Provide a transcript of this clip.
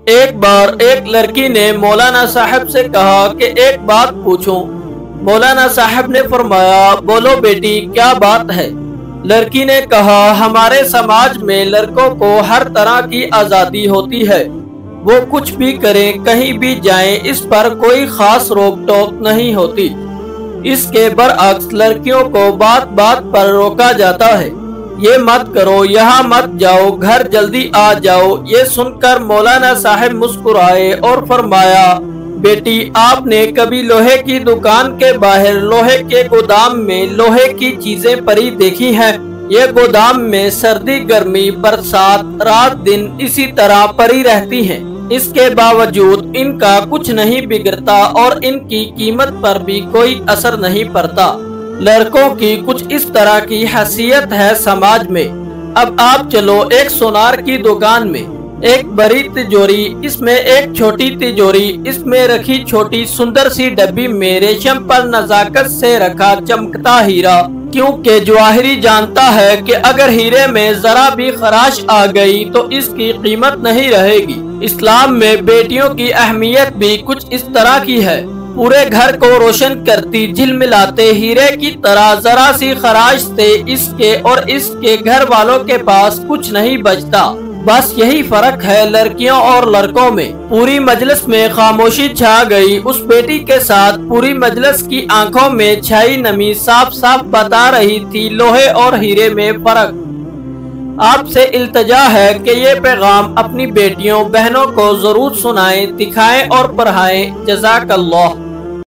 ایک بار ایک لڑکی نے مولانا صاحب سے کہا کہ ایک بات پوچھوں۔ مولانا صاحب نے فرمایا بولو بیٹی کیا بات ہے؟ لڑکی نے کہا ہمارے سماج میں لڑکوں کو ہر طرح کی آزادی ہوتی ہے، وہ کچھ بھی کریں کہیں بھی جائیں، اس پر کوئی خاص روک ٹوک نہیں ہوتی۔ اس کے برعکس لڑکیوں کو بات بات پر روکا جاتا ہے، یہ مت کرو، یہاں مت جاؤ، گھر جلدی آ جاؤ۔ یہ سن کر مولانا صاحب مسکرائے اور فرمایا بیٹی آپ نے کبھی لوہے کی دکان کے باہر لوہے کے گودام میں لوہے کی چیزیں پڑی دیکھی ہیں؟ یہ گودام میں سردی گرمی برسات رات دن اسی طرح پڑی رہتی ہیں، اس کے باوجود ان کا کچھ نہیں بگڑتا اور ان کی قیمت پر بھی کوئی اثر نہیں پڑتا۔ لڑکوں کی کچھ اس طرح کی حیثیت ہے سماج میں۔ اب آپ چلو ایک سونار کی دکان میں، ایک بڑی تجوری، اس میں ایک چھوٹی تجوری، اس میں رکھی چھوٹی سندر سی ڈبی میں ریشم پر نزاکت سے رکھا چمکتا ہیرا، کیونکہ جواہری جانتا ہے کہ اگر ہیرے میں ذرا بھی خراش آ گئی تو اس کی قیمت نہیں رہے گی۔ اسلام میں بیٹیوں کی اہمیت بھی کچھ اس طرح کی ہے، پورے گھر کو روشن کرتی جھلملاتے ہیرے کی طرح ذرا سی خراش سے اس کے اور اس کے گھر والوں کے پاس کچھ نہیں بچتا۔ بس یہی فرق ہے لڑکیوں اور لڑکوں میں۔ پوری مجلس میں خاموشی چھا گئی۔ اس بیٹی کے ساتھ پوری مجلس کی آنکھوں میں چھائی نمی صاف صاف بتا رہی تھی لوہے اور ہیرے میں فرق۔ آپ سے التجا ہے کہ یہ پیغام اپنی بیٹیوں بہنوں کو ضرور سنائیں، دکھائیں اور پڑھائیں۔ جزاک اللہ۔